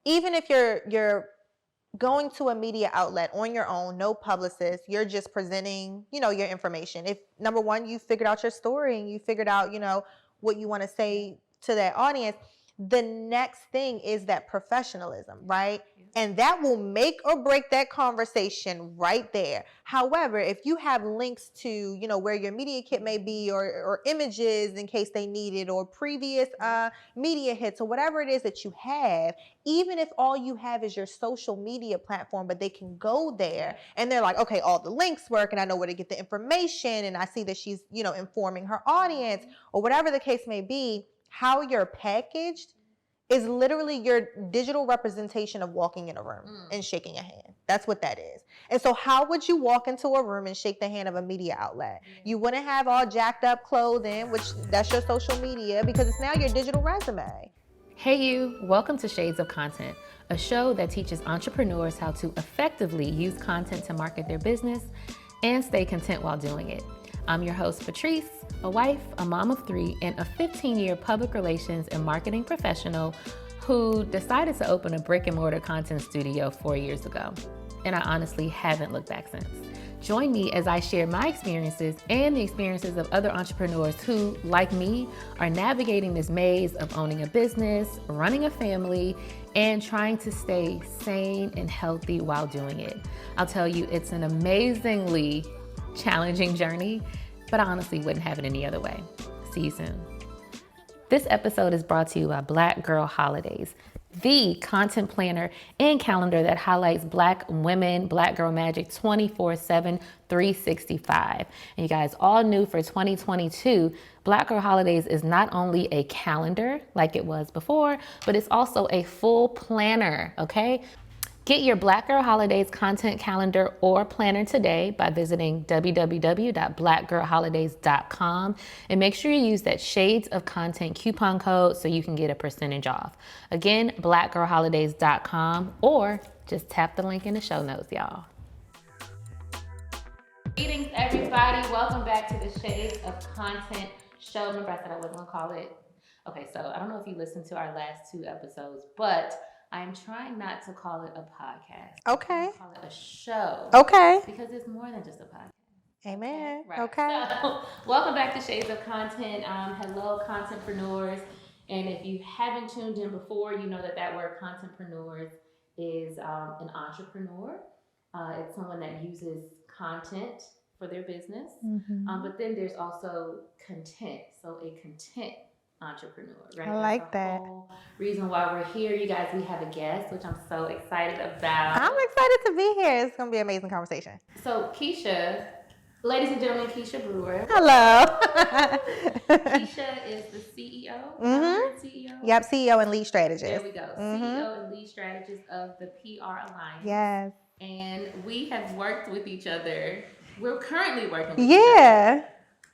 even if you're going to a media outlet on your own, no publicist, you're just presenting, your information. If number one, you figured out your story and you figured out, what you want to say to that audience, the next thing is that professionalism, right? And that will make or break that conversation right there. However, if you have links to, where your media kit may be, or images in case they need it, or previous media hits, or whatever it is that you have, even if all you have is your social media platform, but they can go there and they're like, okay, all the links work and I know where to get the information and I see that she's, informing her audience, or whatever the case may be, how you're packaged is literally your digital representation of walking in a room and shaking a hand. That's what that is. And so how would you walk into a room and shake the hand of a media outlet? You wouldn't have all jacked up clothing, which that's your social media, because it's now your digital resume. Hey you, welcome to Shades of Content, a show that teaches entrepreneurs how to effectively use content to market their business and stay content while doing it. I'm your host, Patrice, a wife, a mom of 3, and a 15-year public relations and marketing professional who decided to open a brick and mortar content studio 4 years ago. And I honestly haven't looked back since. Join me as I share my experiences and the experiences of other entrepreneurs who, like me, are navigating this maze of owning a business, running a family, and trying to stay sane and healthy while doing it. I'll tell you, it's an amazingly challenging journey, but I honestly wouldn't have it any other way. See you soon. This episode is brought to you by Black Girl Holidays, the content planner and calendar that highlights Black women, Black girl magic 24/7, 365. And you guys, all new for 2022, Black Girl Holidays is not only a calendar like it was before, but it's also a full planner, okay? Get your Black Girl Holidays content calendar or planner today by visiting www.blackgirlholidays.com and make sure you use that Shades of Content coupon code so you can get a percentage off. Again, blackgirlholidays.com, or just tap the link in the show notes, y'all. Greetings, everybody. Welcome back to the Shades of Content show. Remember, I said I wasn't going to call it. Okay, so I don't know if you listened to our last 2 episodes, but I'm trying not to call it a podcast. Okay. Call it a show. Okay. Because it's more than just a podcast. Amen. Right. Okay. So, welcome back to Shades of Content. Hello, contentpreneurs. And if you haven't tuned in before, you know that word contentpreneurs is an entrepreneur. It's someone that uses content for their business. But then there's also content. So a content entrepreneur, right? I like that. Whole reason why we're here, you guys. We have a guest, which I'm so excited about. I'm excited to be here. It's going to be an amazing conversation. So Keisha, ladies and gentlemen, Keisha Brewer. Hello. Keisha is the CEO. CEO. Yep, CEO and lead strategist. There we go. CEO and lead strategist of the PR Alliance. Yes. And we have worked with each other. We're currently working with each other.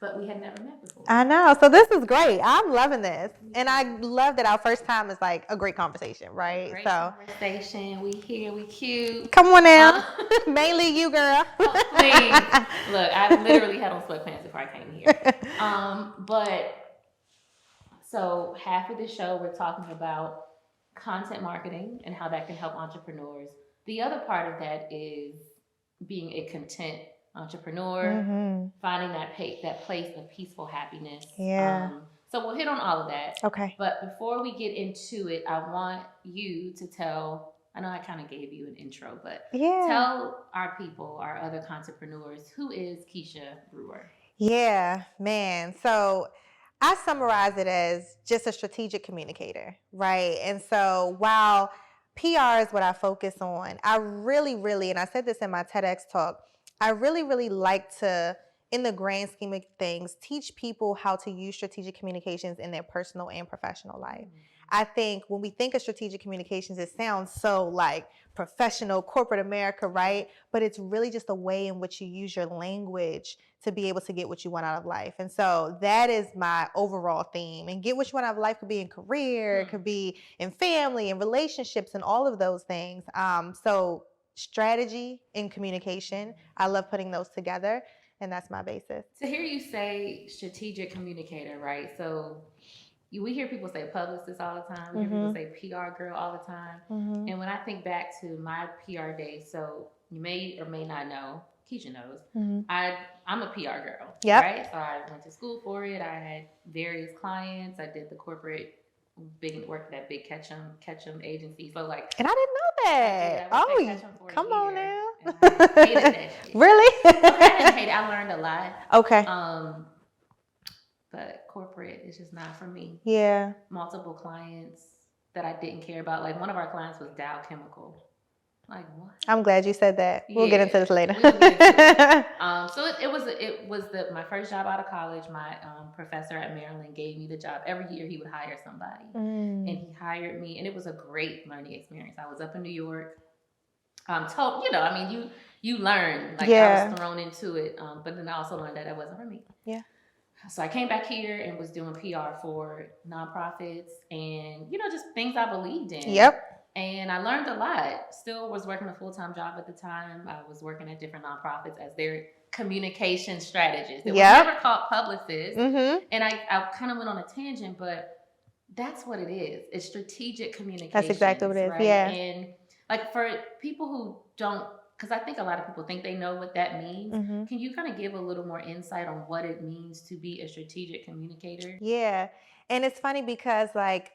But we had never met before. I know. So this is great. I'm loving this. And I love that our first time is like a great conversation, right? Great conversation. We here, we cute. Come on now. Mainly you, girl. Please. Look, I literally had on sweatpants before I came here. But so half of the show we're talking about content marketing and how that can help entrepreneurs. The other part of that is being a content entrepreneur, finding that place of peaceful happiness. Yeah. So we'll hit on all of that. Okay. But before we get into it, I want you to tell, I know I kind of gave you an intro, but tell our people, our other contrepreneurs, who is Keisha Brewer? Yeah, man. So I summarize it as just a strategic communicator, right? And so while PR is what I focus on, I really, and I said this in my TEDx talk, I really like to, in the grand scheme of things, teach people how to use strategic communications in their personal and professional life. I think when we think of strategic communications, it sounds so like professional, corporate America, right? But it's really just a way in which you use your language to be able to get what you want out of life. And so that is my overall theme. And get what you want out of life could be in career, it could be in family and relationships and all of those things. So strategy and communication, I love putting those together. And that's my basis. To hear you say strategic communicator, right? So we hear people say publicist all the time. We hear people say PR girl all the time. And when I think back to my PR days, so you may or may not know, Keisha knows, I'm a PR girl, right? So I went to school for it. I had various clients. I did the corporate big work that big Ketchum agency. So like, and I didn't know that. Oh, come on now. I hated that shit. Really? Okay, I didn't hate it. I learned a lot. Okay. But corporate is just not for me. Yeah. Multiple clients that I didn't care about. Like one of our clients was Dow Chemical. Like what? I'm glad you said that. We'll get into this later. So it was my first job out of college. My professor at Maryland gave me the job. Every year he would hire somebody, and he hired me, and it was a great learning experience. I was up in New York. You learn. Like I was thrown into it, but then I also learned that wasn't for me. Yeah. So I came back here and was doing PR for nonprofits and, just things I believed in. Yep. And I learned a lot. Still was working a full-time job at the time. I was working at different nonprofits as their communication strategist. It was never called publicist. And I kind of went on a tangent, but that's what it is. It's strategic communication. That's exactly what it is, right? Yeah. And like for people who don't, because I think a lot of people think they know what that means. Can you kind of give a little more insight on what it means to be a strategic communicator? Yeah. And it's funny because like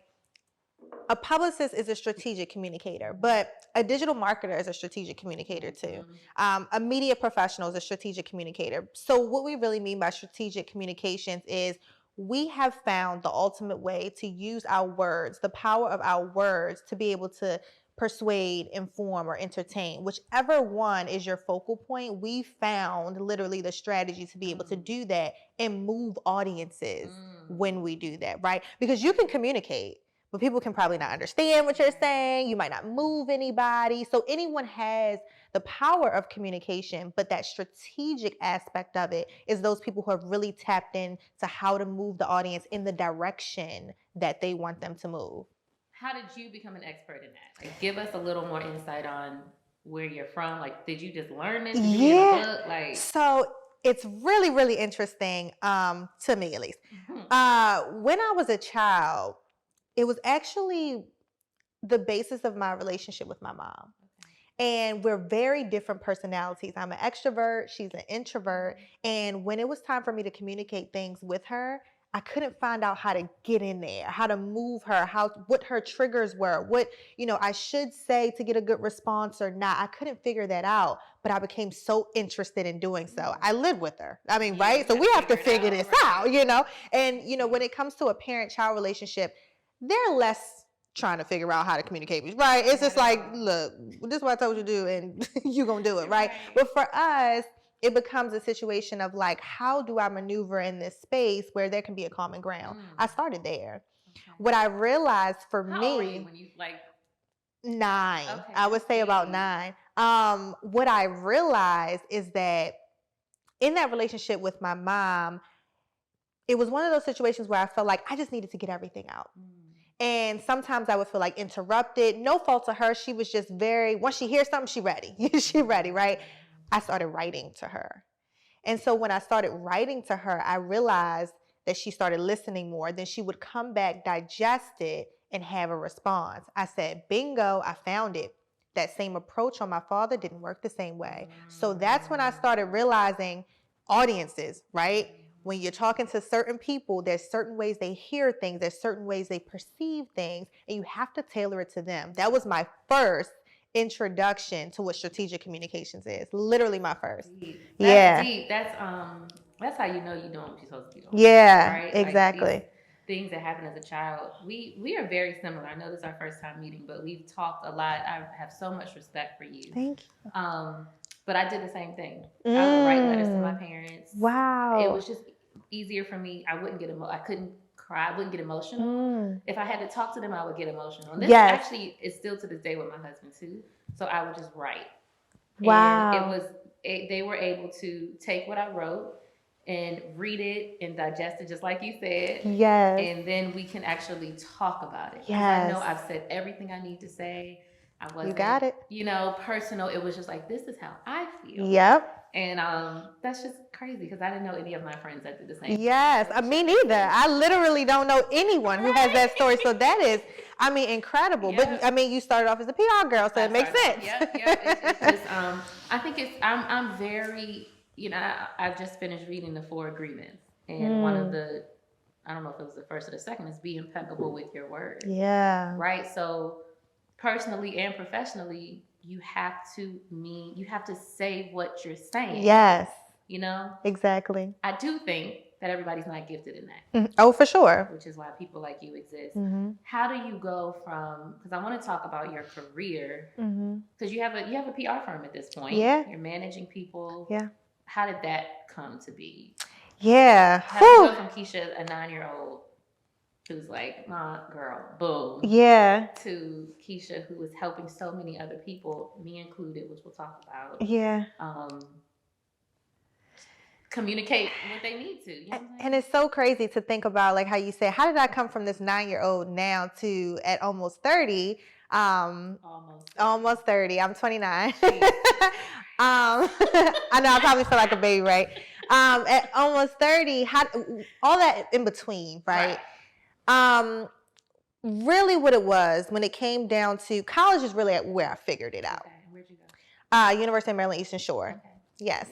a publicist is a strategic communicator, but a digital marketer is a strategic communicator too. A media professional is a strategic communicator. So what we really mean by strategic communications is we have found the ultimate way to use our words, the power of our words to be able to persuade, inform, or entertain. Whichever one is your focal point, we found literally the strategy to be able to do that and move audiences when we do that, right? Because you can communicate, but people can probably not understand what you're saying. You might not move anybody. So anyone has the power of communication, but that strategic aspect of it is those people who have really tapped into how to move the audience in the direction that they want them to move. How did you become an expert in that? Like, give us a little more insight on where you're from. Like, did you just learn this? Did you read a book? Like, so it's really, really interesting, to me at least. When I was a child, it was actually the basis of my relationship with my mom. And we're very different personalities. I'm an extrovert, she's an introvert. And when it was time for me to communicate things with her, I couldn't find out how to get in there, how to move her, what her triggers were, what, I should say to get a good response or not. I couldn't figure that out, but I became so interested in doing so. I live with her. I mean, right? So we have to figure this out, And, when it comes to a parent-child relationship, they're less trying to figure out how to communicate, right? It's just like, look, this is what I told you to do, and you're going to do it, right? But for us, it becomes a situation of like, how do I maneuver in this space where there can be a common ground? I started there. What I realized for me... How old were you when you, 9. Okay, I would say about 9. What I realized is that in that relationship with my mom, it was one of those situations where I felt like I just needed to get everything out. And sometimes I would feel like interrupted. No fault to her. She was just once she hears something, she ready. She ready, right? I started writing to her. And so when I started writing to her, I realized that she started listening more. Then she would come back, digest it, and have a response. I said, bingo, I found it. That same approach on my father didn't work the same way. So that's when I started realizing audiences, right? When you're talking to certain people, there's certain ways they hear things, there's certain ways they perceive things, and you have to tailor it to them. That was my first introduction to what strategic communications is. Literally my first. That's deep. That's how you know you're doing what you're supposed to be doing. Yeah, right? Exactly. Like things that happen as a child. We are very similar. I know this is our first time meeting, but we've talked a lot. I have so much respect for you. Thank you. But I did the same thing. I would write letters to my parents. Wow. It was just easier for me. I couldn't cry. I wouldn't get emotional. If I had to talk to them, I would get emotional. And this actually is still to this day with my husband too. So I would just write. Wow. And they were able to take what I wrote and read it and digest it, just like you said. Yes. And then we can actually talk about it. Yes. I know I've said everything I need to say. I You wasn't, got it. personal. It was just like, this is how I feel. Yep. And that's just crazy because I didn't know any of my friends that did the same. Yes, me neither. I literally don't know anyone who has that story. So that is, incredible. Yep. But you started off as a PR girl, so it makes sense. Yep. It's just I think I'm very I've just finished reading the Four Agreements, and one of the, I don't know if it was the first or the second, is be impeccable with your word. Yeah. Right. So personally and professionally, you have to say what you're saying. Yes. Exactly. I do think that everybody's not gifted in that. Oh, for sure. Which is why people like you exist. How do you go from, because I want to talk about your career, because you have a PR firm at this point. Yeah. You're managing people. Yeah. How did that come to be? Yeah. How do you go from Keisha, a 9-year-old who's like, my girl, boom. Yeah. To Keisha, who is helping so many other people, me included, which we'll talk about. Yeah. Communicate what they need to. And it's so crazy to think about, like how you said, how did I come from this 9-year-old now to at almost 30? Almost 30. I'm 29. I know I probably feel like a baby, right? At almost 30, all that in between, right? Really what it was when it came down to college is really where I figured it out. Okay. Where'd you go? University of Maryland, Eastern Shore. Okay. Yes.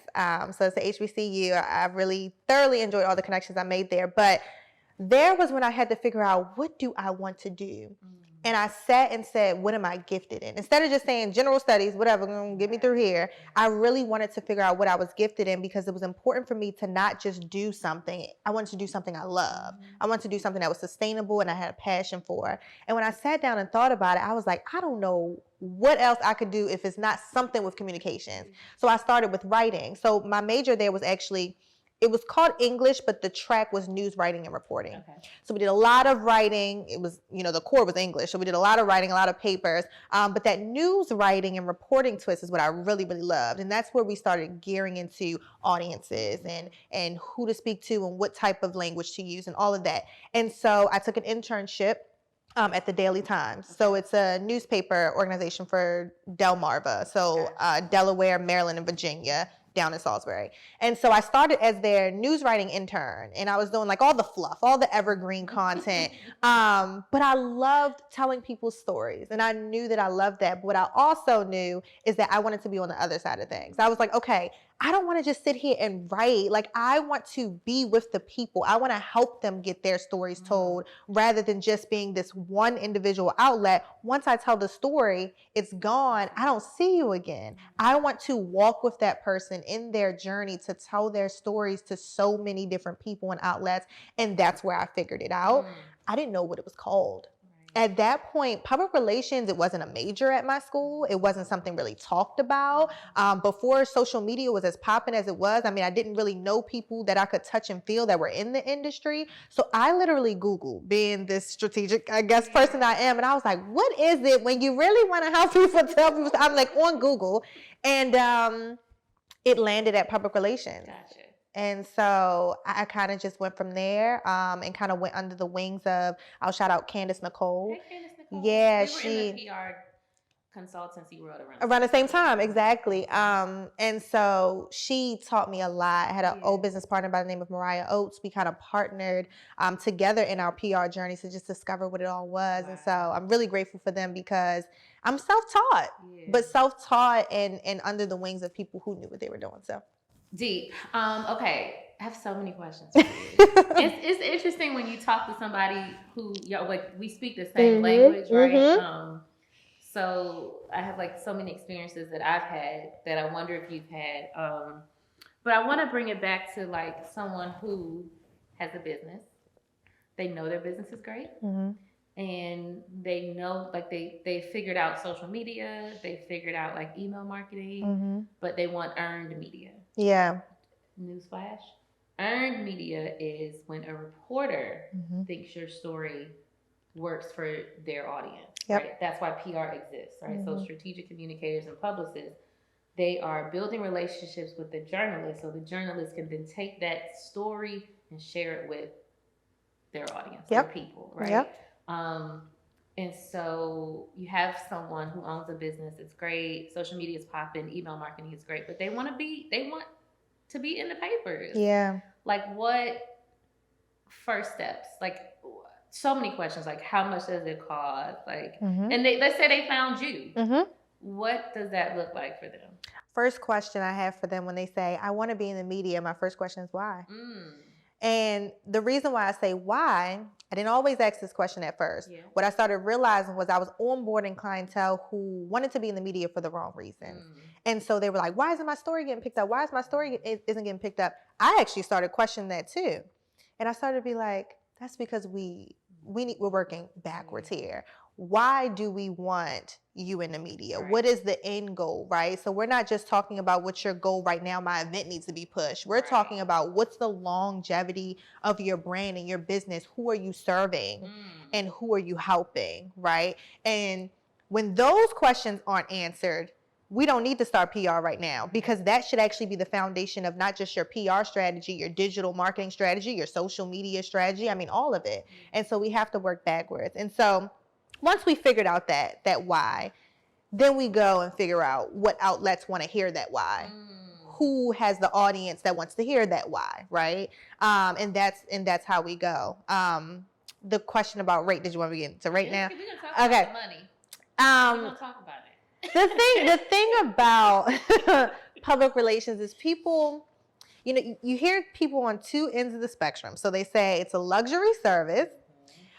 So it's a HBCU. I really thoroughly enjoyed all the connections I made there. But there was when I had to figure out, what do I want to do? And I sat and said, what am I gifted in? Instead of just saying general studies, whatever, get me through here, I really wanted to figure out what I was gifted in, because it was important for me to not just do something. I wanted to do something I love. I wanted to do something that was sustainable and I had a passion for. And when I sat down and thought about it, I was like, I don't know what else I could do if it's not something with communications. So I started with writing. So my major there was actually, it was called English, but the track was news writing and reporting. Okay. So we did a lot of writing. It was, the core was English. So we did a lot of writing, a lot of papers. But that news writing and reporting twist is what I really, really loved. And that's where we started gearing into audiences and who to speak to and what type of language to use and all of that. And so I took an internship at the Daily Times. So it's a newspaper organization for Delmarva. So Delaware, Maryland, and Virginia, down in Salisbury. And so I started as their news writing intern, and I was doing like all the fluff, all the evergreen content. But I loved telling people's stories, and I knew that I loved that. But what I also knew is that I wanted to be on the other side of things. I was like, okay, I don't want to just sit here and write. Like, I want to be with the people. I want to help them get their stories told rather than just being this one individual outlet. Once I tell the story, it's gone. I don't see you again. I want to walk with that person in their journey to tell their stories to so many different people and outlets. And that's where I figured it out. I didn't know what it was called. At that point, public relations, it wasn't a major at my school. It wasn't something really talked about. Before social media was as popping as it was, I didn't really know people that I could touch and feel that were in the industry. So I literally Googled, being this strategic, I guess, person I am. And I was like, what is it when you really want to help people tell people? I'm like on Google, and it landed at public relations. Gotcha. And so I kind of just went from there and kind of went under the wings of, I'll shout out Candace Nicole. Hey, Candace Nicole. Yeah, we were in the PR consultancy world around the same time, exactly. And so she taught me a lot. I had an old business partner by the name of Mariah Oates. We kind of partnered together in our PR journey to just discover what it all was. Wow. And so I'm really grateful for them because I'm self-taught, but self-taught and under the wings of people who knew what they were doing. So. Deep. Okay. I have so many questions for you. It's interesting when you talk to somebody who, we speak the same language, right? So I have so many experiences that I've had that I wonder if you've had. But I want to bring it back to someone who has a business. They know their business is great. And they know, they figured out social media. They figured out email marketing, but they want earned media. Yeah. Newsflash. Earned media is when a reporter thinks your story works for their audience. Yep. Right? That's why PR exists, right? So strategic communicators and publicists, they are building relationships with the journalists, so the journalists can then take that story and share it with their audience, their people, right? Yep. And so you have someone who owns a business. It's great. Social media is popping. Email marketing is great, but they want to be in the papers. Yeah. Like, what first steps? Like, so many questions. Like, how much does it cost? Like, and let's say they found you. What does that look like for them? First question I have for them when they say, I want to be in the media, my first question is why? And the reason why I say why, I didn't always ask this question at first. Yeah. What I started realizing was I was onboarding clientele who wanted to be in the media for the wrong reasons. And so they were like, why isn't my story getting picked up? Why is my story isn't getting picked up? I actually started questioning that too. And I started to be like, that's because we're working backwards here. Why do we want you in the media? Right. What is the end goal, right? So we're not just talking about what's your goal right now, my event needs to be pushed. We're talking about what's the longevity of your brand and your business. Who are you serving and who are you helping, right? And when those questions aren't answered, we don't need to start PR right now, because that should actually be the foundation of not just your PR strategy, your digital marketing strategy, your social media strategy. I mean, all of it. And so we have to work backwards. And so once we figured out that why, then we go and figure out what outlets want to hear that why. Who has the audience that wants to hear that why, right? And that's how we go. The question about rate, did you want to get into rate now? We're gonna talk about the money. We're gonna talk about it. The thing about public relations is people, you hear people on two ends of the spectrum. So they say it's a luxury service,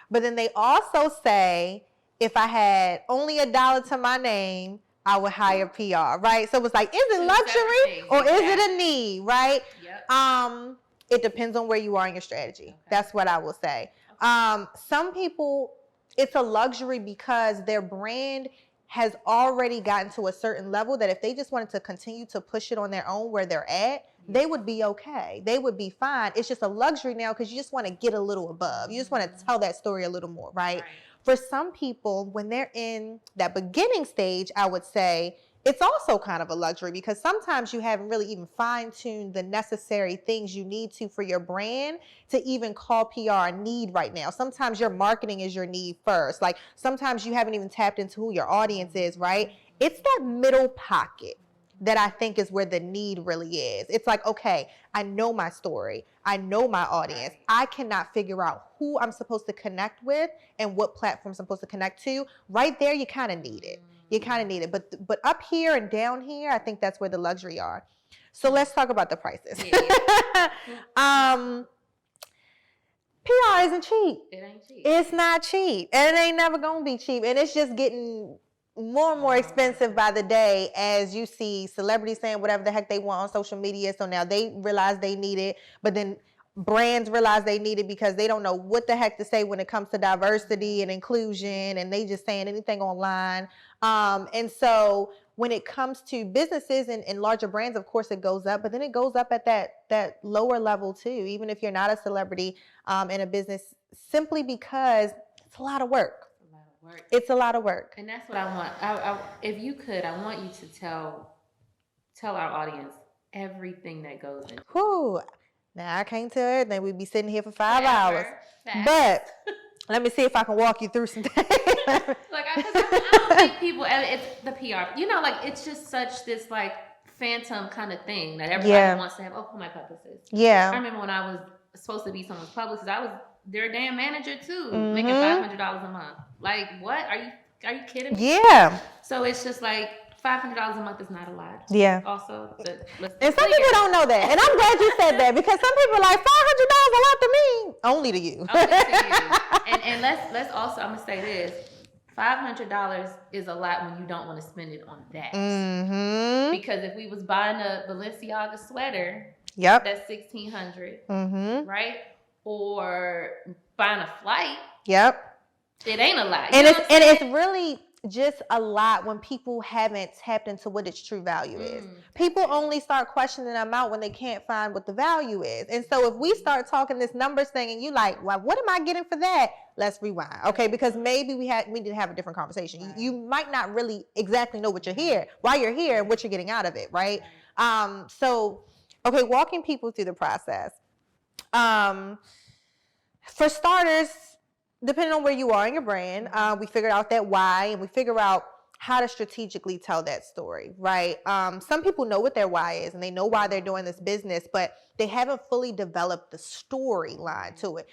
but then they also say, if I had only $1 to my name, I would hire PR, right? So it's like, is it luxury or is it a need, right? Yep. It depends on where you are in your strategy. Okay. That's what I will say. Some people, it's a luxury because their brand has already gotten to a certain level that if they just wanted to continue to push it on their own where they're at, they would be okay. They would be fine. It's just a luxury now because you just want to get a little above. You just want to tell that story a little more, right? For some people, when they're in that beginning stage, I would say it's also kind of a luxury because sometimes you haven't really even fine-tuned the necessary things you need to for your brand to even call PR a need right now. Sometimes your marketing is your need first. Like sometimes you haven't even tapped into who your audience is, right? It's that middle pocket that I think is where the need really is. It's like, okay, I know my story. I know my audience. I cannot figure out who I'm supposed to connect with and what platform I'm supposed to connect to. Right there, you kind of need it. You kind of need it. But up here and down here, I think that's where the luxury are. So let's talk about the prices. PR isn't cheap. It ain't cheap. It's not cheap. And it ain't never going to be cheap. And it's just getting more and more expensive by the day as you see celebrities saying whatever the heck they want on social media. So now they realize they need it, but then brands realize they need it because they don't know what the heck to say when it comes to diversity and inclusion, and they just saying anything online. And so when it comes to businesses and larger brands, of course it goes up, but then it goes up at that lower level too, even if you're not a celebrity in a business, simply because it's a lot of work. It's a lot of work. And that's what I want. If you could, I want you to tell our audience everything that goes into it. Now, I can't tell it. Then we'd be sitting here for 5 hours. But let me see if I can walk you through some things. I don't think people, it's the PR. Like it's just such this like phantom kind of thing that everybody wants to have. Oh, my publicist. Yeah. I remember when I was supposed to be someone's publicist, I was their damn manager too, making $500 a month. Like, what? Are you kidding me? Yeah. So it's just like $500 a month is not a lot. Yeah. Also, and some people don't know that, and I'm glad you said that because some people are like $500 a lot to me, only to you. Only to you. And let's also, I'm gonna say this: $500 is a lot when you don't want to spend it on that. Mm-hmm. Because if we was buying a Balenciaga sweater, that's $1,600, right? Or buying a flight, it ain't a lot. And it's really just a lot when people haven't tapped into what its true value is. People only start questioning them out when they can't find what the value is. And so if we start talking this numbers thing and you like, well, what am I getting for that? Let's rewind. Okay, because maybe we need to have a different conversation. Right. You might not really exactly know what you're here, why you're here, and what you're getting out of it, right? So walking people through the process. For starters, depending on where you are in your brand, we figured out that why, and we figure out how to strategically tell that story, right? Some people know what their why is and they know why they're doing this business, but they haven't fully developed the storyline to it.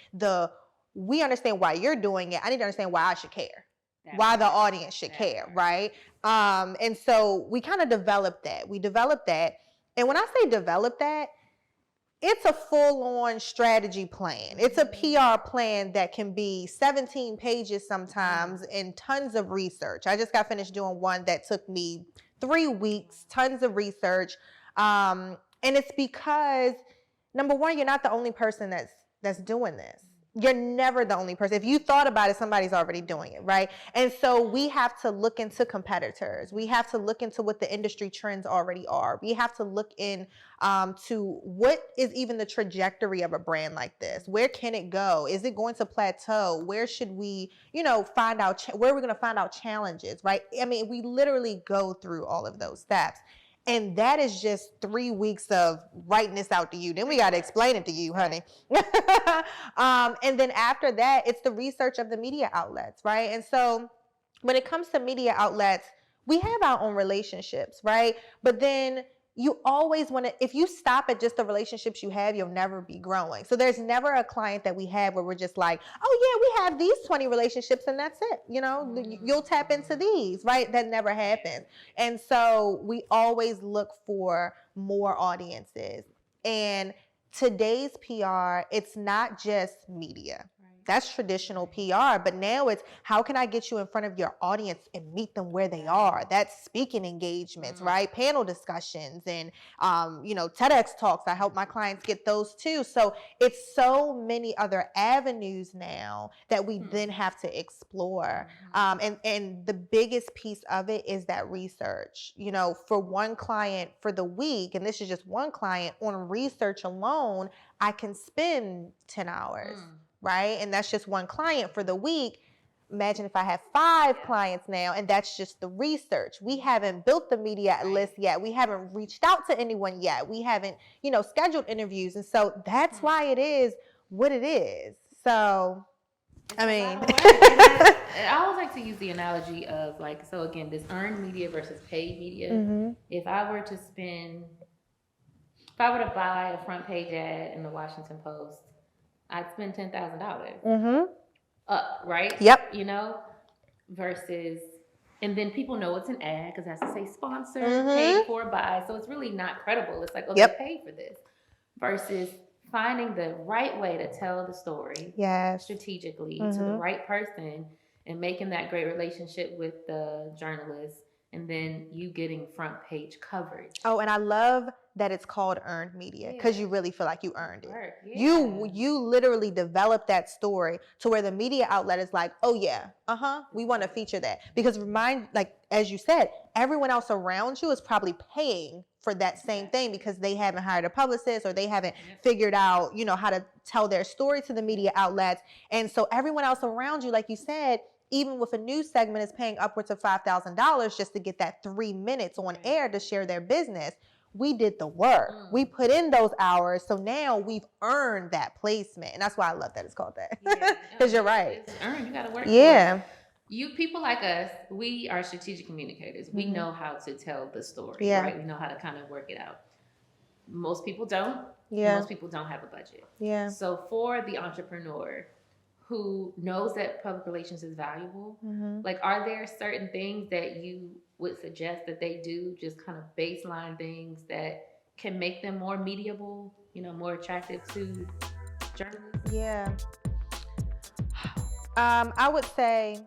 We understand why you're doing it. I need to understand why I should care, why the audience should care, right? And so we kind of developed that. We developed that. And when I say develop that, it's a full-on strategy plan. It's a PR plan that can be 17 pages sometimes and tons of research. I just got finished doing one that took me 3 weeks, tons of research. And it's because, number one, you're not the only person that's doing this. You're never the only person. If you thought about it, somebody's already doing it, right? And so we have to look into competitors. We have to look into what the industry trends already are. We have to look in to what is even the trajectory of a brand like this. Where can it go? Is it going to plateau? Where should we, find out, where are we going to find out challenges, right? I mean, we literally go through all of those steps. And that is just 3 weeks of writing this out to you. Then we got to explain it to you, honey. And then after that, it's the research of the media outlets, right? And so when it comes to media outlets, we have our own relationships, right? But then you always want to, if you stop at just the relationships you have, you'll never be growing. So there's never a client that we have where we're just like, oh yeah, we have these 20 relationships and that's it. You'll tap into these, right? That never happens. And so we always look for more audiences. And today's PR, it's not just media. That's traditional PR, but now it's how can I get you in front of your audience and meet them where they are? That's speaking engagements, right? Panel discussions and, TEDx talks. I help my clients get those too. So it's so many other avenues now that we then have to explore. And the biggest piece of it is that research. For one client for the week, and this is just one client, on research alone, I can spend 10 hours. Right? And that's just one client for the week. Imagine if I have 5 clients now, and that's just the research. We haven't built the media list yet. We haven't reached out to anyone yet. We haven't, scheduled interviews. And so that's why it is what it is. So, I mean. I always like to use the analogy of so again, this earned media versus paid media. If I were to buy a front page ad in the Washington Post, I'd spend $10,000 up, right? Yep. Versus, and then people know it's an ad because it has to say sponsored, paid for by. So it's really not credible. It's like, they paid for this. Versus finding the right way to tell the story strategically to the right person and making that great relationship with the journalist. And then you getting front page coverage. Oh, and I love that it's called earned media because you really feel like you earned it. You literally develop that story to where the media outlet is like, oh yeah, we want to feature that. Because as you said, everyone else around you is probably paying for that same thing because they haven't hired a publicist or they haven't figured out, how to tell their story to the media outlets. And so everyone else around you, like you said, even with a news segment, is paying upwards of $5,000 just to get that 3 minutes on air to share their business. We did the work. We put in those hours. So now we've earned that placement. And that's why I love that it's called that. Because you're right. It's earned. You got to work for it. You people like us, we are strategic communicators. We know how to tell the story, right? We know how to kind of work it out. Most people don't. Most people don't have a budget. So for the entrepreneur who knows that public relations is valuable, are there certain things that you would suggest that they do, just kind of baseline things that can make them more mediable, more attractive to journalists? I would say,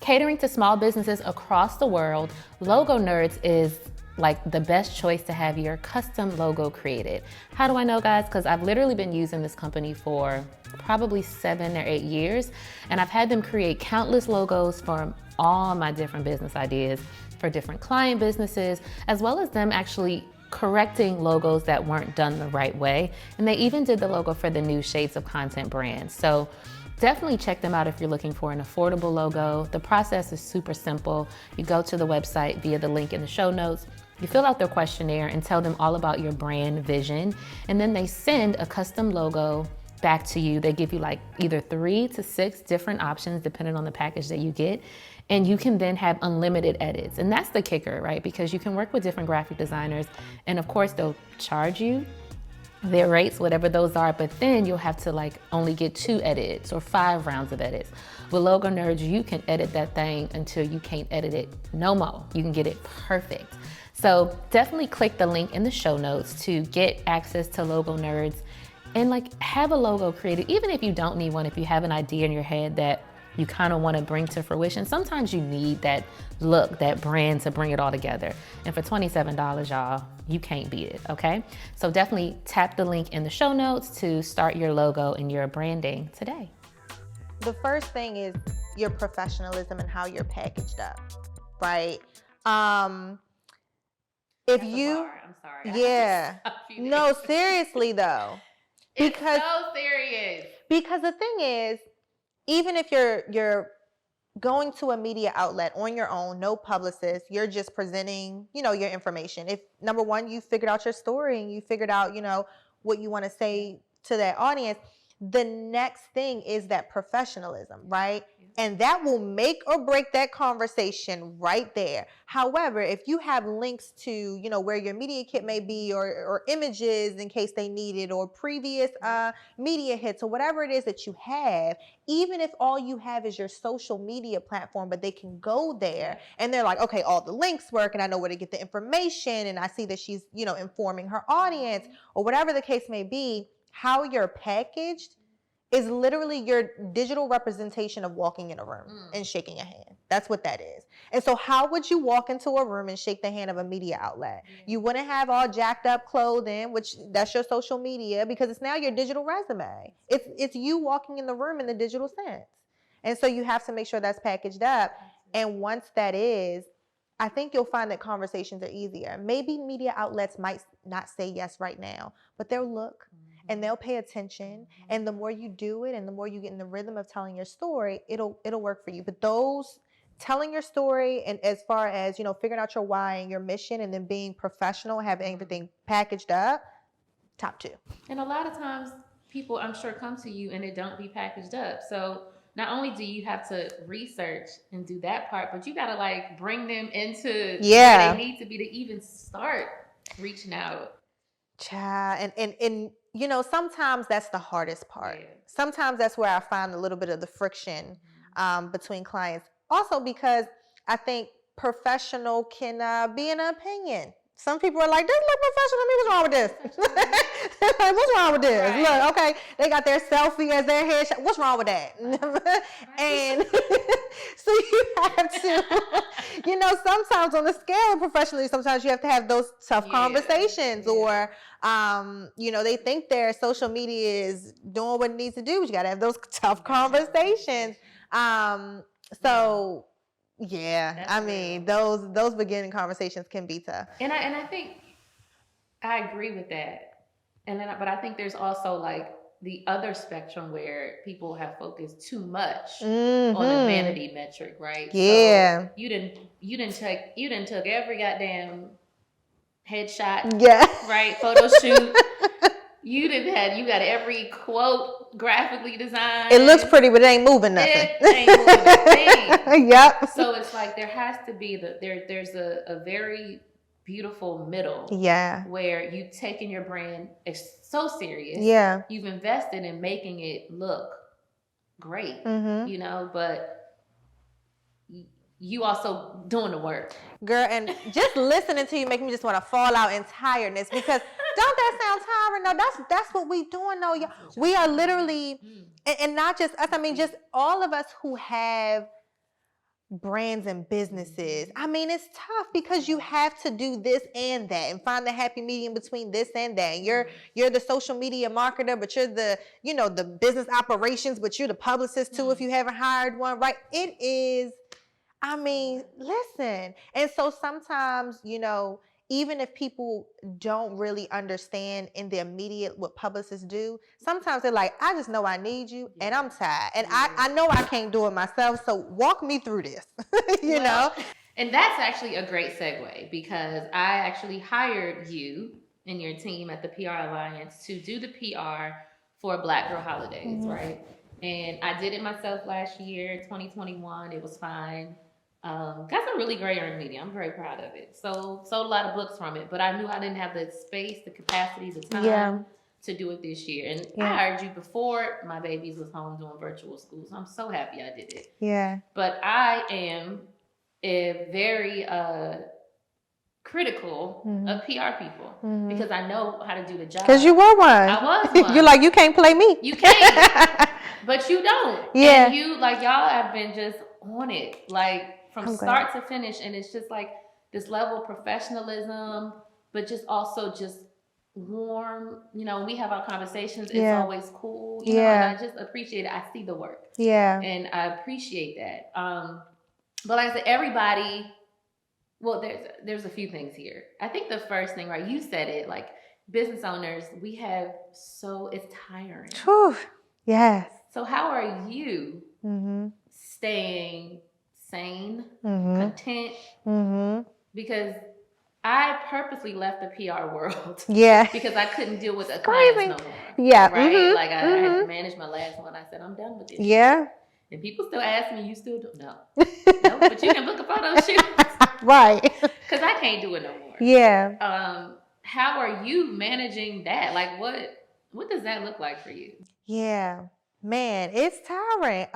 catering to small businesses across the world, Logo Nerds is the best choice to have your custom logo created. How do I know, guys? Because I've literally been using this company for probably 7 or 8 years, and I've had them create countless logos for all my different business ideas for different client businesses, as well as them actually correcting logos that weren't done the right way. And they even did the logo for the new Shades of Content brand. So definitely check them out if you're looking for an affordable logo. The process is super simple. You go to the website via the link in the show notes. You fill out their questionnaire and tell them all about your brand vision. And then they send a custom logo back to you. They give you like either 3 to 6 different options depending on the package that you get. And you can then have unlimited edits. And that's the kicker, right? Because you can work with different graphic designers. And of course, they'll charge you their rates, whatever those are, but then you'll have to like only get 2 edits or 5 rounds of edits. With Logo Nerds, you can edit that thing until you can't edit it no more. You can get it perfect. So definitely click the link in the show notes to get access to Logo Nerds and like have a logo created. Even if you don't need one, if you have an idea in your head that you kind of want to bring to fruition, sometimes you need that look, that brand to bring it all together. And for $27, y'all, you can't beat it, okay? So definitely tap the link in the show notes to start your logo and your branding today. The first thing is your professionalism and how you're packaged up, right? If you, I'm sorry. yeah, no, seriously though, because it's so serious. Because the thing is, even if you're going to a media outlet on your own, no publicist, you're just presenting, your information. If number one, you figured out your story and you figured out, what you want to say to that audience, the next thing is that professionalism, right? And that will make or break that conversation right there. However, if you have links to, where your media kit may be or images in case they need it or previous media hits or whatever it is that you have, even if all you have is your social media platform, but they can go there and they're like, okay, all the links work and I know where to get the information and I see that she's, informing her audience or whatever the case may be, how you're packaged is literally your digital representation of walking in a room and shaking a hand. That's what that is. And so how would you walk into a room and shake the hand of a media outlet? You wouldn't have all jacked up clothing, which that's your social media, because it's now your digital resume. It's you walking in the room in the digital sense. And so you have to make sure that's packaged up. And once that is, I think you'll find that conversations are easier. Maybe media outlets might not say yes right now, but they'll look and they'll pay attention. And the more you do it and the more you get in the rhythm of telling your story, it'll work for you. But those telling your story and as far as, figuring out your why and your mission and then being professional, having everything packaged up, top 2. And a lot of times people, I'm sure, come to you and it don't be packaged up. So not only do you have to research and do that part, but you got to like bring them into where they need to be to even start reaching out. Child, and sometimes that's the hardest part. Sometimes that's where I find a little bit of the friction between clients. Also because I think professional can be an opinion. Some people are like, this look professional to me. What's wrong with this? Like, what's wrong with this? Right. Look, okay, they got their selfie as their headshot. What's wrong with that? Right. And so you have to, sometimes on the scale of professionally, sometimes you have to have those tough conversations or, they think their social media is doing what it needs to do, but you got to have those tough conversations. So... yeah, I mean, those beginning conversations can be tough. And I think I agree with that. But I think there's also like the other spectrum where people have focused too much on the vanity metric, right? Yeah. So you didn't took every goddamn headshot. Yeah. Right? Photo shoot. You got every quote graphically designed. It looks pretty, but it ain't moving nothing. It ain't moving a thing. Yep. So it's like there has to be there's a very beautiful middle. Yeah. Where you've taken your brand so serious. Yeah. You've invested in making it look great. But you also doing the work. Girl, and just listening to you make me just want to fall out in tiredness because don't that sound tiring? No, that's what we doing though. Y'all. We are literally, and not just us, I mean, just all of us who have brands and businesses. I mean, it's tough because you have to do this and that and find the happy medium between this and that. And you're the social media marketer, but you're the, the business operations, but you're the publicist too if you haven't hired one, right? It is, I mean, listen. And so sometimes, even if people don't really understand in the immediate what publicists do, sometimes they're like, I just know I need you and I'm tired. And I know I can't do it myself. So walk me through this, you know? And that's actually a great segue because I actually hired you and your team at the PR Alliance to do the PR for Black Girl Holidays, right? And I did it myself last year, 2021. It was fine. Got some really great earned media. I'm very proud of it. Sold a lot of books from it, but I knew I didn't have the space, the capacity, the time to do it this year. And I heard you before my babies was home doing virtual school, so I'm so happy I did it. Yeah. But I am a very critical of PR people because I know how to do the job. Because you were one. I was one. You're like, you can't play me. You can't. But you don't. Yeah. And you, like, y'all have been just on it, like, from start to finish. And it's just like this level of professionalism, but just also just warm. You know, we have our conversations. It's always cool. You know, and I just appreciate it. I see the work. Yeah. And I appreciate that. But like I said, everybody, well, there's a few things here. I think the first thing, right, you said it, like, business owners, it's tiring. Whew. Yes. So how are you staying sane, content? Because I purposely left the PR world. Yeah. Because I couldn't deal with the clients no more. Yeah. Right? Like I had to manage my last one. I said, I'm done with this. Yeah. Shit. And people still ask me, you still do? No. No, but you can book a photo shoot. Right. Because I can't do it no more. Yeah. How are you managing that? Like, what does that look like for you? Yeah. Man, it's tiring.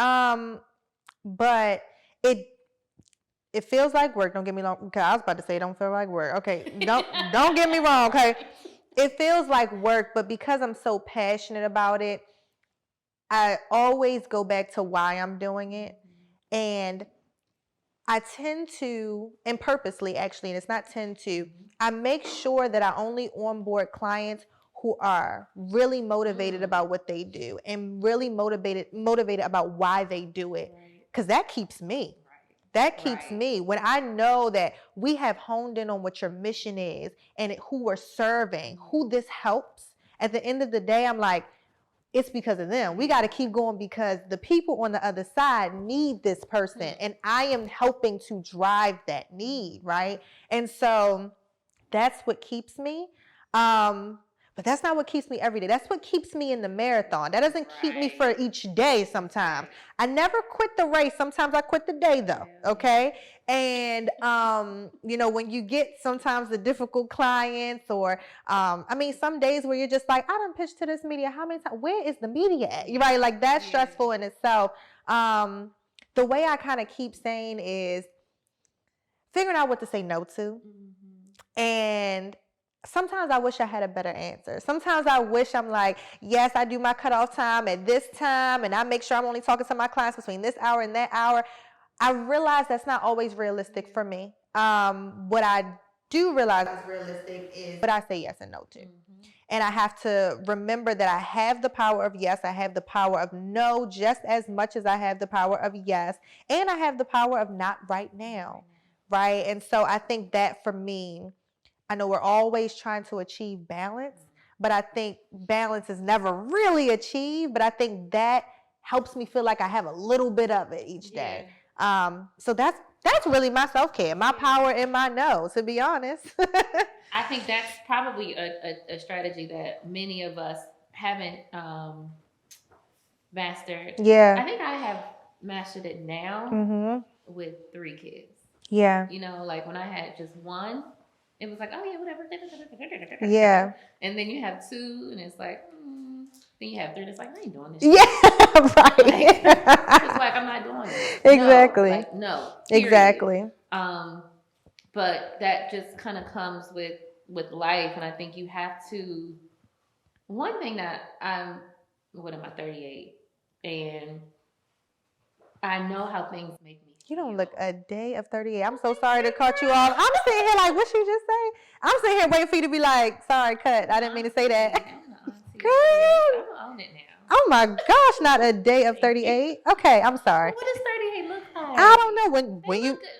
But it feels like work. Don't get me wrong. Okay, I was about to say it don't feel like work. Okay, don't get me wrong. Okay, it feels like work, but because I'm so passionate about it, I always go back to why I'm doing it, and I tend to, and purposely actually, and it's not tend to, I make sure that I only onboard clients who are really motivated about what they do and really motivated about why they do it. Because that keeps me. That keeps me. When I know that we have honed in on what your mission is and who we're serving, who this helps, at the end of the day, I'm like, it's because of them. We got to keep going because the people on the other side need this person. And I am helping to drive that need, right? And so that's what keeps me. But that's not what keeps me every day. That's what keeps me in the marathon. That doesn't keep me for each day sometimes. I never quit the race. Sometimes I quit the day though, okay? And, you know, when you get sometimes the difficult clients or, some days where you're just like, I done pitched to this media. How many times? Where is the media at? You're right, like that's stressful in itself. The way I kind of keep saying is figuring out what to say no to. And sometimes I wish I had a better answer. Sometimes I wish I'm like, yes, I do my cutoff time at this time, and I make sure I'm only talking to my clients between this hour and that hour. I realize that's not always realistic for me. What I do realize is realistic is what I say yes and no to. And I have to remember that I have the power of yes, I have the power of no just as much as I have the power of yes, and I have the power of not right now, right? And so I think that for me, I know we're always trying to achieve balance, but I think balance is never really achieved, but I think that helps me feel like I have a little bit of it each day. So that's really my self-care, my power and my no, to be honest. I think that's probably a strategy that many of us haven't mastered. Yeah. I think I have mastered it now with 3 kids. Yeah. You know, like when I had just one, it was like, oh yeah, whatever. Yeah. And then you have 2, and it's like, then you have 3, and it's like, I ain't doing this. Yeah, right. It's like, I'm not doing it. Exactly. No, like, no. Period. Exactly. But that just kind of comes with life, and I think you have to. One thing that I'm 38, and I know how things make me. You don't look a day of 38. I'm so sorry to cut you off. I'm sitting here like, what you just say? I'm sitting here waiting for you to be like, sorry, cut. I didn't mean to say that. Girl. I'm gonna own it now. Oh my gosh, not a day of 38. Okay, I'm sorry. What does 38 look like? I don't know.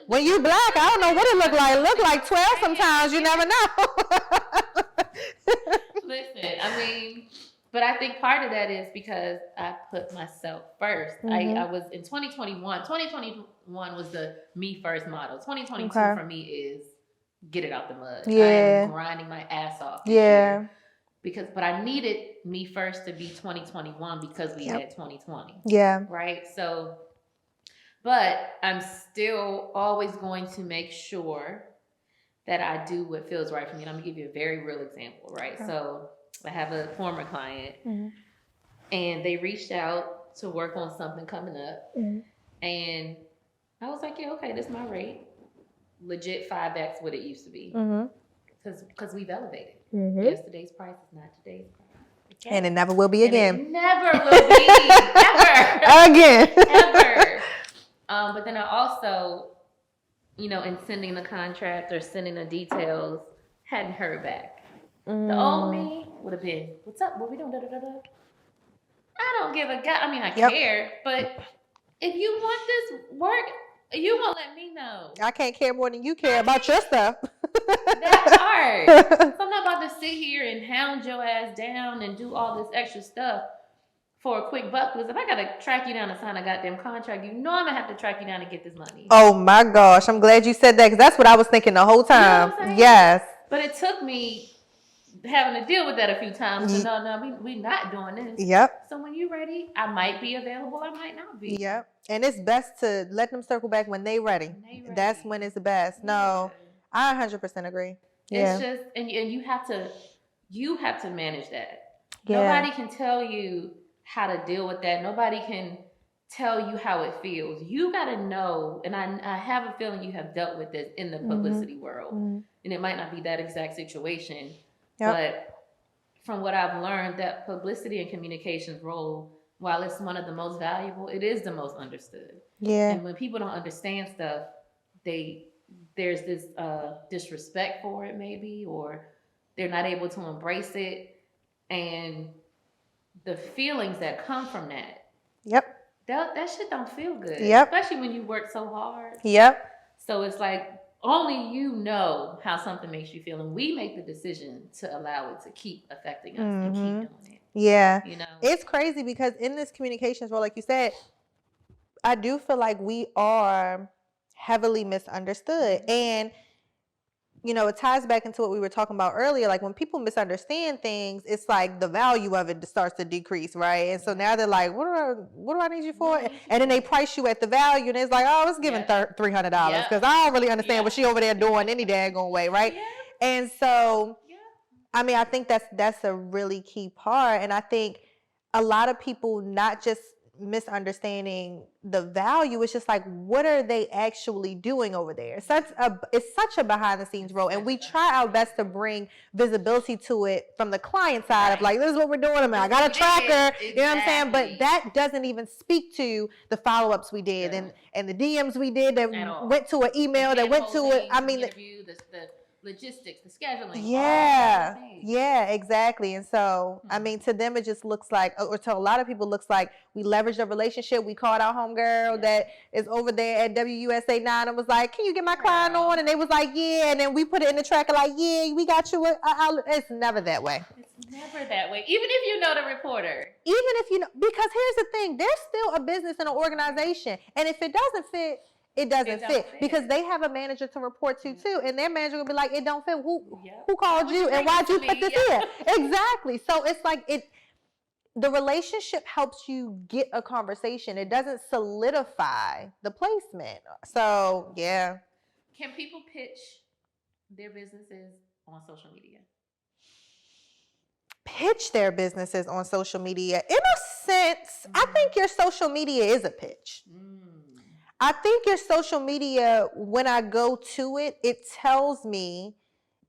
When you black, I don't know what it look like. It look like 12 sometimes. You never know. Listen, but I think part of that is because I put myself first. I was in 2021. 2021 was the me first model. 2022 for me is get it out the mud. I am grinding my ass off. Yeah. but I needed me first to be 2021 because we had 2020. Yeah. Right. So, but I'm still always going to make sure that I do what feels right for me. And I'm gonna give you a very real example, right? Okay. So I have a former client, and they reached out to work on something coming up, and I was like, yeah, okay, this is my rate, legit 5x what it used to be, because we've elevated. Yesterday's price is not today's price. Okay? And it never will be again. It never will be ever again. ever. But then I also, in sending the contract or sending the details, hadn't heard back. The old me would have been, what's up? What we doing? Da, da, da, da. I don't give a god. I mean, I care, but if you want this work, you won't let me know. I can't care more than you care about your stuff. That part. So I'm not about to sit here and hound your ass down and do all this extra stuff for a quick buck, because if I gotta track you down to sign a goddamn contract, I'm gonna have to track you down to get this money. Oh my gosh, I'm glad you said that, because that's what I was thinking the whole time. You know what I'm saying? Yes. But it took me having to deal with that a few times. So no, we not doing this. Yep. So when you're ready, I might be available, I might not be. Yep. And it's best to let them circle back when they ready. That's when it's the best. No, I 100% agree. It's just, and you have to manage that. Nobody can tell you how to deal with that. Nobody can tell you how it feels. You got to know, and I have a feeling you have dealt with this in the publicity world, and it might not be that exact situation, but from what I've learned, that publicity and communications role, while it's one of the most valuable, it is the most understood. Yeah. And when people don't understand stuff, there's this disrespect for it, maybe, or they're not able to embrace it, and the feelings that come from that. Yep. That shit don't feel good. Yep. Especially when you work so hard. Yep. So it's like, only you know how something makes you feel, and we make the decision to allow it to keep affecting us and keep doing it. Yeah. It's crazy because in this communications role, like you said, I do feel like we are heavily misunderstood. And it ties back into what we were talking about earlier. Like when people misunderstand things, it's like the value of it starts to decrease, right? And so now they're like, what do I need you for? And then they price you at the value, and it's like, oh, it's giving $300 because I don't really understand what she over there doing any daggone way, right? And so, I mean, I think that's a really key part. And I think a lot of people not just misunderstanding the value, it's just like, what are they actually doing over there? It's such a behind the scenes role, and we try our best to bring visibility to it from the client side of like, this is what we're doing. I mean, I got a tracker, you know what I'm saying? But that doesn't even speak to the follow-ups we did and the DMs we did that went to an email that went to it. I mean, the logistics, the scheduling. Yeah, exactly. And so, I mean, to them, it just looks like, or to a lot of people, it looks like we leveraged a relationship. We called our homegirl that is over there at WUSA 9 and was like, can you get my client on? And they was like, yeah. And then we put it in the tracker like, yeah, we got you. It's never that way. It's never that way. Even if you know the reporter. Even if you know, because here's the thing, there's still a business and an organization. And if it doesn't fit, it doesn't fit because they have a manager to report to too, and their manager will be like, "It don't fit. Who called you and why'd you put this here?" Exactly. So it's like the relationship helps you get a conversation. It doesn't solidify the placement. So yeah. Can people pitch their businesses on social media? Pitch their businesses on social media, in a sense. I think your social media is a pitch. I think your social media, when I go to it, it tells me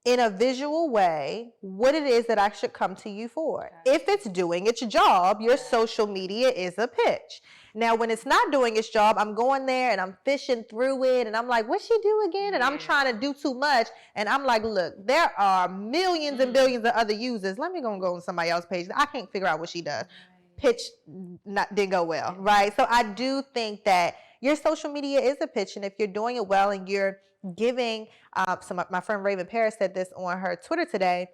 in a visual way what it is that I should come to you for. If it's doing its job, your social media is a pitch. Now, when it's not doing its job, I'm going there and I'm fishing through it and I'm like, what'd she do again? And I'm trying to do too much. And I'm like, look, there are millions and billions of other users. Let me go on somebody else's page. I can't figure out what she does. Pitch didn't go well, right? So I do think that your social media is a pitch, and if you're doing it well and you're giving, my friend Raven Paris said this on her Twitter today,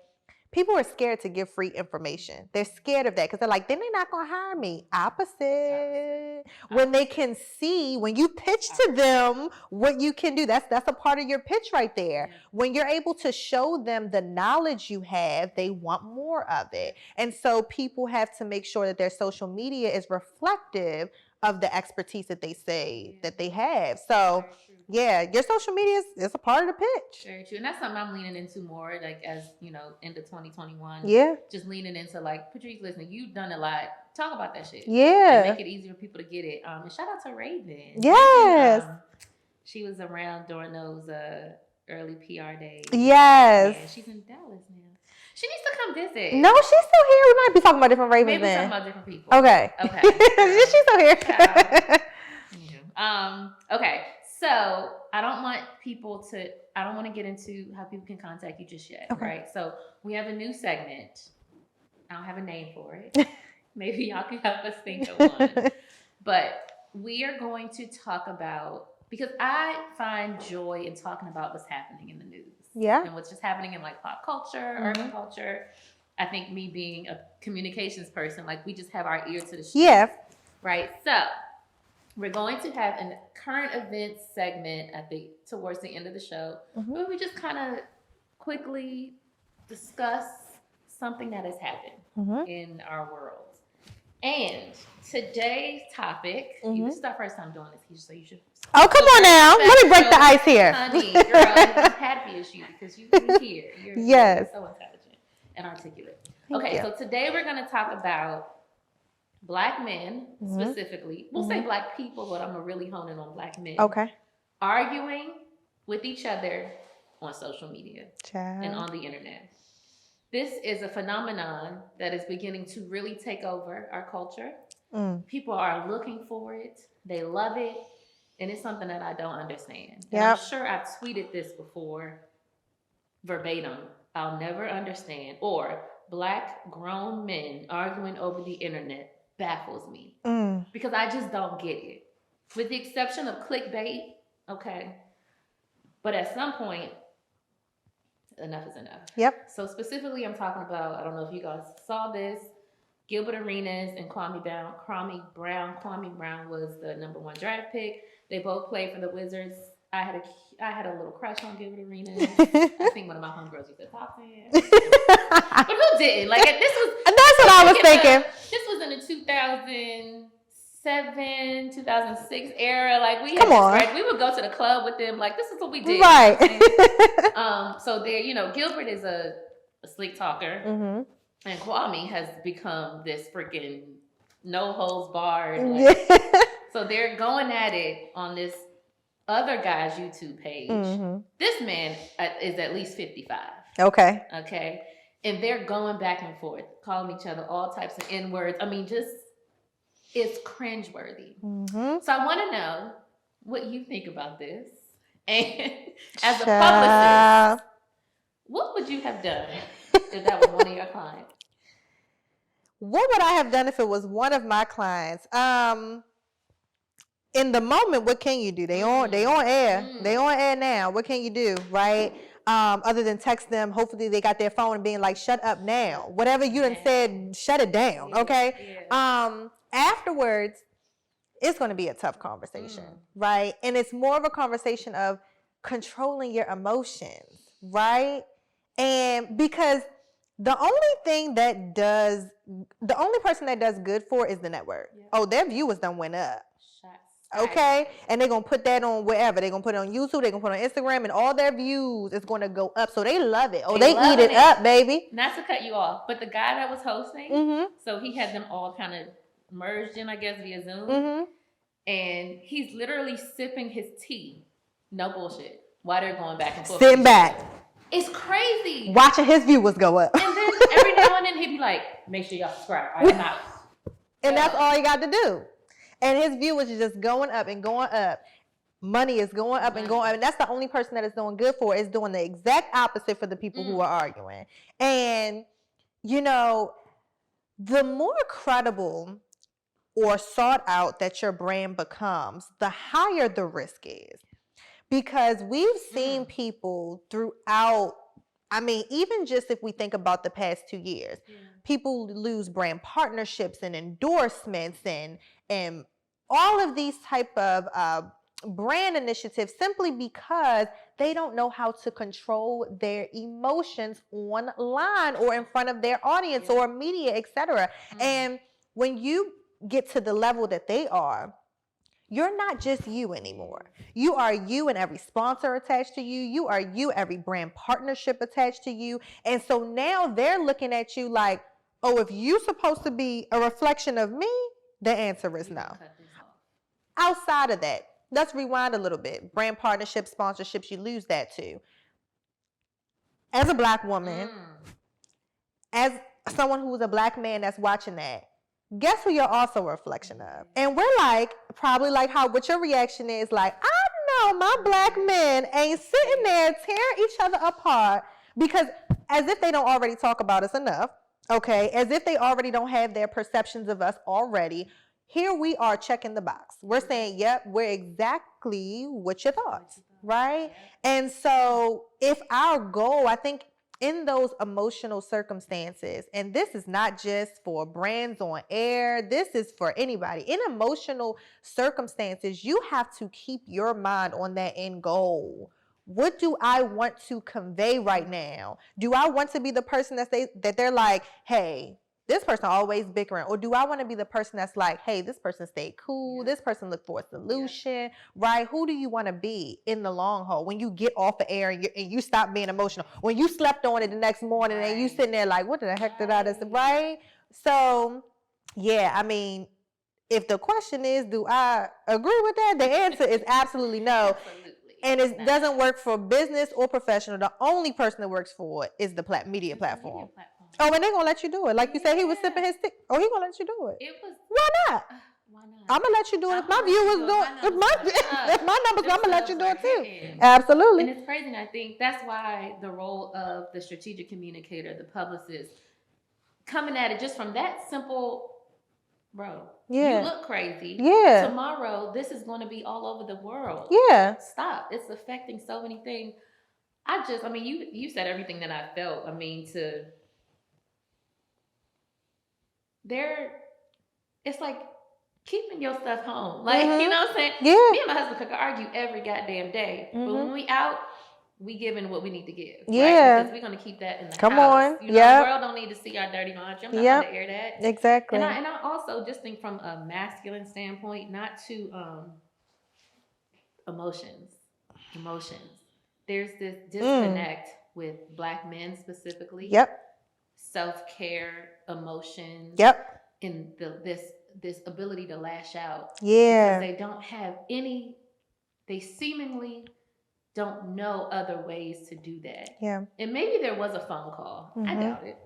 People are scared to give free information. They're scared of that because they're like, then they're not going to hire me. Opposite. When they can see, when you pitch to them what you can do, that's a part of your pitch right there. When you're able to show them the knowledge you have, they want more of it. And so people have to make sure that their social media is reflective of the expertise that they say that they have. So yeah, your social media is a part of the pitch. Very true. And that's something I'm leaning into more, like, as, you know, into 2021. Yeah. Just leaning into, like, Patrice, listen, you've done a lot. Talk about that shit. Yeah. And make it easier for people to get it. And shout out to Raven. Yes. She was around during those early PR days. Yes. Yeah, she's in Dallas now. She needs to come visit. No, she's still here. We might be talking about different Ravens. Maybe talking about different people. Okay. She's still here. Okay. So I don't want to get into how people can contact you just yet, right? So we have a new segment. I don't have a name for it. Maybe y'all can help us think of one. But we are going to talk about, because I find joy in talking about what's happening in the news. Yeah. And what's just happening in, like, pop culture, urban culture. I think me being a communications person, like, we just have our ear to the street. Yeah. Right. So we're going to have a current events segment towards the end of the show, where we just kind of quickly discuss something that has happened in our world. And today's topic, this is our first time doing this, so you should. Oh, come on now. Let me break the ice here. Honey, girl, I'm happy as you, because you're here. You're so intelligent and articulate. Thank you. So today we're going to talk about Black men, specifically. We'll say Black people, but I'm going to really hone in on Black men. Okay. Arguing with each other on social media Child. and on the internet. This is a phenomenon that is beginning to really take over our culture. People are looking for it. They love it. And it's something that I don't understand. And I'm sure I've tweeted this before, verbatim. I'll never understand. Or Black grown men arguing over the internet baffles me. Because I just don't get it. With the exception of clickbait, okay. But at some point, enough is enough. Yep. So specifically, I'm talking about, I don't know if you guys saw this, Gilbert Arenas and Kwame Brown. Kwame Brown was the #1 draft pick. They both played for the Wizards. I had a little crush on Gilbert Arenas. I think one of my homegirls used to talk to him. But who didn't? Like, this was. That's what I was thinking. This was in the 2007, 2006 era. Like, we would go to the club with them. Like, this is what we did. Right. So there, Gilbert is a slick talker. And Kwame has become this freaking no holds barred. So they're going at it on this other guy's YouTube page. This man is at least 55. Okay. And they're going back and forth, calling each other all types of N-words. I mean, just, it's cringeworthy. So I want to know what you think about this. And as a publicist, what would you have done if that was one of your clients? What would I have done if it was one of my clients? In the moment, what can you do? They on air. They on air now. What can you do, right? Other than text them, hopefully they got their phone and being like, shut up now. Whatever you done said, shut it down, okay? Afterwards, it's going to be a tough conversation, right? And it's more of a conversation of controlling your emotions, right? And because the only person that does good for is the network. Oh, their viewers done went up. Okay, and they're gonna put that on wherever. They're gonna put it on YouTube, they're gonna put it on Instagram, and all their views is gonna go up. So they love it. Oh, they eat it up, baby. Not to cut you off, but the guy that was hosting, so he had them all kind of merged in, I guess, via Zoom. And he's literally sipping his tea. No bullshit. While they're going back and forth. Sitting back. It's crazy. Watching his viewers go up. And then every now and then he'd be like, make sure y'all subscribe. I'm out. And that's all you got to do. And his viewers are just going up and going up. Money is going up and going up. And that's the only person that is doing good for is doing the exact opposite for the people who are arguing. And, the more credible or sought out that your brand becomes, the higher the risk is. Because we've seen people throughout I mean, even just if we think about the past 2 years, people lose brand partnerships and endorsements and all of these type of brand initiatives simply because they don't know how to control their emotions online or in front of their audience or media, etc. And when you get to the level that they are, you're not just you anymore. You are you and every sponsor attached to you. You are you, every brand partnership attached to you. And so now they're looking at you like, oh, if you're supposed to be a reflection of me, the answer is no. Outside of that, let's rewind a little bit. Brand partnerships, sponsorships, you lose that too. As a Black woman, as someone who's a Black man that's watching that, guess who you're also a reflection of? And we're like, probably like how, what your reaction is like, I know my Black men ain't sitting there tearing each other apart because as if they don't already talk about us enough, okay? As if they already don't have their perceptions of us already. Here we are checking the box. We're saying, yep, we're exactly what you thought, right? And so if our goal, I think in those emotional circumstances, and this is not just for brands on air, this is for anybody. In emotional circumstances, you have to keep your mind on that end goal. What do I want to convey right now? Do I want to be the person that they're like, hey, this person always bickering? Or do I want to be the person that's like, hey, this person stayed cool. This person looked for a solution, right? Who do you want to be in the long haul when you get off the air and you stop being emotional? When you slept on it the next morning and you sitting there like, what the heck did I do? Right? So, yeah, I mean, if the question is, do I agree with that? The answer is absolutely no. And it doesn't work for business or professional. The only person that works for it is the media platform. Oh, and they're going to let you do it. Like you said, he was sipping his stick. Oh, he's going to let you do it. Why not? Why not? I'm going to let you do it. If my viewers do it, if my numbers, I'm going to let you do it too. Absolutely. And it's crazy. And I think that's why the role of the strategic communicator, the publicist, coming at it just from that simple, bro, you look crazy. Yeah. Tomorrow, this is going to be all over the world. Yeah. Stop. It's affecting so many things. I mean, you said everything that I felt. I mean, it's like keeping your stuff home. Like, you know what I'm saying? Yeah. Me and my husband could argue every goddamn day. But when we out, we giving what we need to give. Yeah. Right? Because we're going to keep that in the house. Come on. You know, the world don't need to see our dirty laundry. I'm not going to air that. Exactly. And I also just think from a masculine standpoint, not to emotions. There's this disconnect with Black men specifically. Yep. Self-care, emotions. Yep. And this ability to lash out. Yeah. Because they don't have they seemingly don't know other ways to do that. Yeah. And maybe there was a phone call. I doubt it.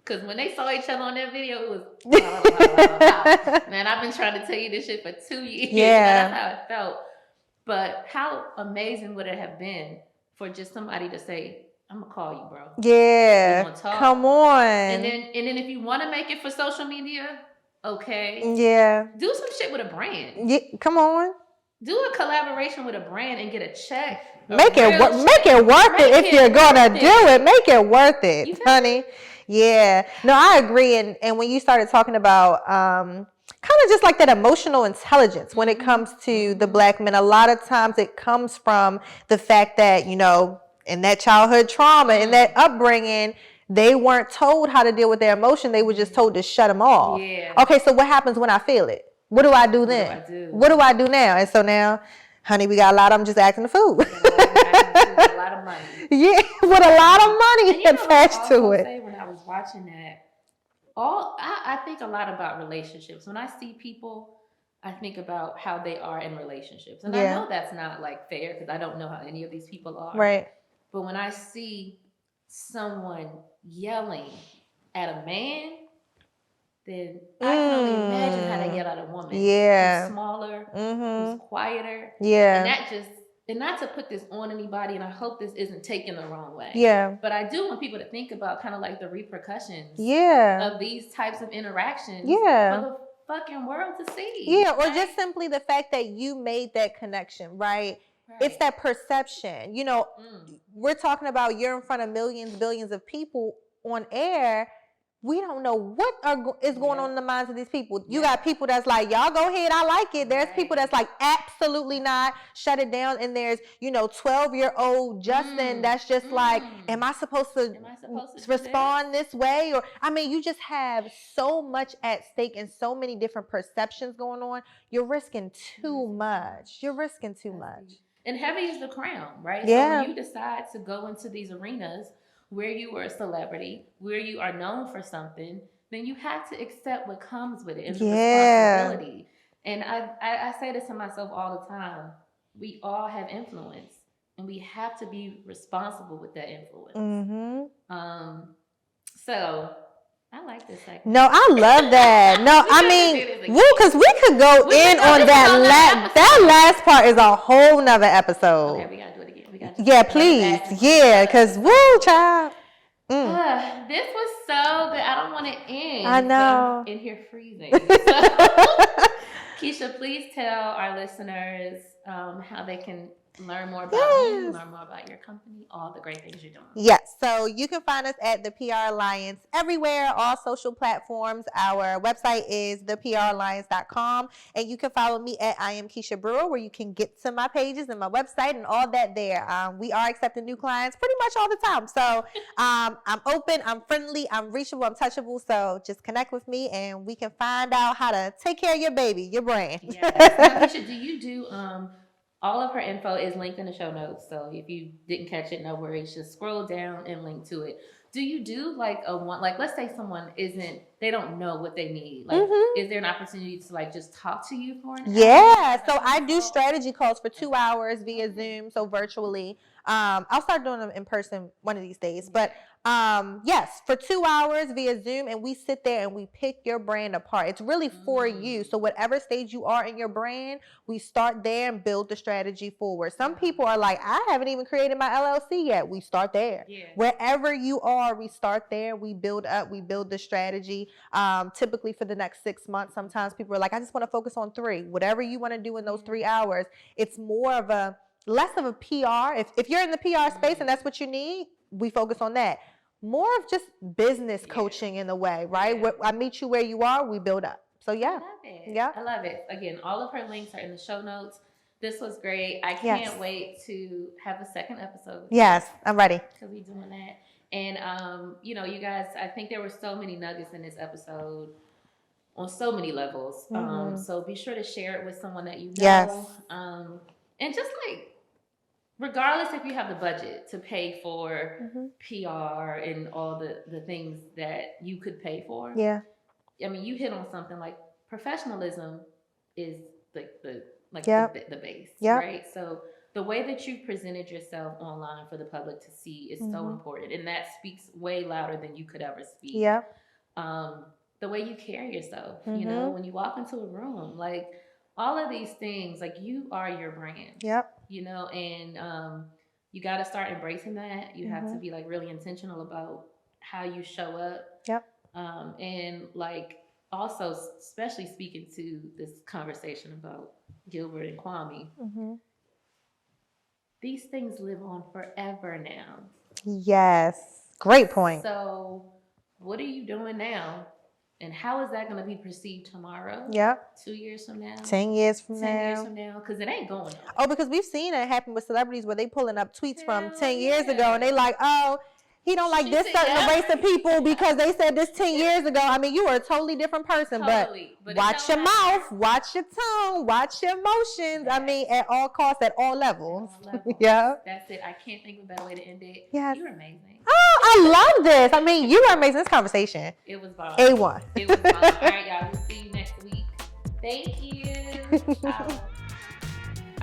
Because when they saw each other on that video, it was, man, I've been trying to tell you this shit for 2 years. Yeah. That's how it felt. But how amazing would it have been for just somebody to say, I'm going to call you, bro. Yeah. We're gonna talk. Come on. And then if you want to make it for social media, okay. Yeah. Do some shit with a brand. Yeah. Come on. Do a collaboration with a brand and get a check. Make it worth it if you're gonna do it. Make it worth it, honey. Yeah. No, I agree. And when you started talking about kind of just like that emotional intelligence when it comes to the Black men, a lot of times it comes from the fact that, you know, in that childhood trauma, in that upbringing, they weren't told how to deal with their emotion. They were just told to shut them off. Yeah. Okay, so what happens when I feel it? What do I do then? What do I do now? And so now, honey, we got a lot of them just acting the fool. With a lot of money. Yeah, with a lot of money attached to it. Say when I was watching that, I think a lot about relationships. When I see people, I think about how they are in relationships. And I know that's not like fair because I don't know how any of these people are. Right. But when I see someone yelling at a man, then I can only imagine how they yell at a woman. Yeah. Who's smaller, who's quieter. Yeah. And not to put this on anybody, and I hope this isn't taken the wrong way. Yeah. But I do want people to think about kind of like the repercussions of these types of interactions for the fucking world to see. Yeah, or just simply the fact that you made that connection, right? It's that perception. You know, we're talking about you're in front of millions, billions of people on air. We don't know what is going on in the minds of these people. You got people that's like, y'all go ahead, I like it. There's people that's like, absolutely not, shut it down. And there's, 12-year-old Justin that's just like, am I supposed to respond this way? Or, I mean, you just have so much at stake and so many different perceptions going on. You're risking too much. You're risking too much. And heavy is the crown, right? Yeah. So when you decide to go into these arenas where you are a celebrity, where you are known for something, then you have to accept what comes with it and the responsibility. And I say this to myself all the time. We all have influence, and we have to be responsible with that influence. So I like this segment. No, I love that. No, I mean, because we could go in on that. That last part is a whole nother episode. Okay, we gotta do it again. Yeah, please. Yeah, because woo, child. This was so good. I don't want to end. I know. I'm in here freezing. So, Keisha, please tell our listeners how they can learn more about you, learn more about your company, all the great things you're doing. Yes. So you can find us at the PR Alliance everywhere, all social platforms. Our website is thepralliance.com. And you can follow me at I am Keisha Brewer, where you can get to my pages and my website and all that there. We are accepting new clients pretty much all the time. So I'm open, I'm friendly, I'm reachable, I'm touchable. So just connect with me and we can find out how to take care of your baby, your brand. Yes. Now, Keisha, do you do all of her info is linked in the show notes. So if you didn't catch it, no worries. Just scroll down and link to it. Do you do like let's say someone they don't know what they need. Like, is there an opportunity to like just talk to you for an hour? Yeah. So I do strategy calls for 2 hours via Zoom. So virtually. I'll start doing them in person one of these days, but yes, for 2 hours via Zoom, and we sit there and we pick your brand apart. It's really for you. So whatever stage you are in your brand, we start there and build the strategy forward. Some people are like, I haven't even created my LLC yet. We start there. Yeah. Wherever you are, we start there. We build up, we build the strategy. Typically for the next 6 months, sometimes people are like, I just want to focus on 3. Whatever you want to do in those 3 hours, it's more of less of a PR. If you're in the PR space and that's what you need, we focus on that. More of just business coaching in a way, right? Yeah. I meet you where you are, we build up. So yeah. I love it. Yeah. I love it. Again, all of her links are in the show notes. This was great. I can't wait to have a second episode. Yes, I'm ready. Because we're doing that. And, you guys, I think there were so many nuggets in this episode on so many levels. So be sure to share it with someone that you know. Yes. And just like, regardless if you have the budget to pay for PR and all the things that you could pay for. Yeah. I mean, you hit on something like professionalism is the base, right? So the way that you presented yourself online for the public to see is so important. And that speaks way louder than you could ever speak. Yeah. The way you carry yourself, when you walk into a room, like, all of these things, like, you are your brand. Yep. And you got to start embracing that. You have to be like really intentional about how you show up. Yep. And like also, especially speaking to this conversation about Gilbert and Kwame, these things live on forever now. Yes. Great point. So what are you doing now? And how is that going to be perceived tomorrow? Yep. 2 years from now? 10 years from now? 10 years from now? Because it ain't going nowhere. Oh, because we've seen it happen with celebrities where they pulling up tweets from 10 years ago and they like, oh, he don't like this certain race of people because they said this 10 years ago. I mean, you are a totally different person, but watch your mouth, watch your tongue, watch your emotions. I mean, at all costs, at all levels. Yeah. That's it. I can't think of a better way to end it. Yes. You're amazing. Oh, I love this. I mean, you are amazing. This conversation. It was bomb. A1. It was bomb. All right, y'all. We'll see you next week. Thank you.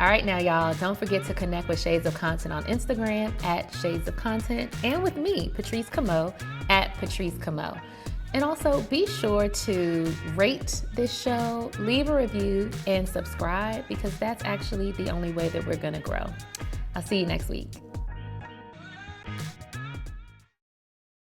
All right, now, y'all, don't forget to connect with Shades of Content on Instagram at Shades of Content and with me, Patrice Camo, at Patrice Camo. And also be sure to rate this show, leave a review, and subscribe because that's actually the only way that we're going to grow. I'll see you next week.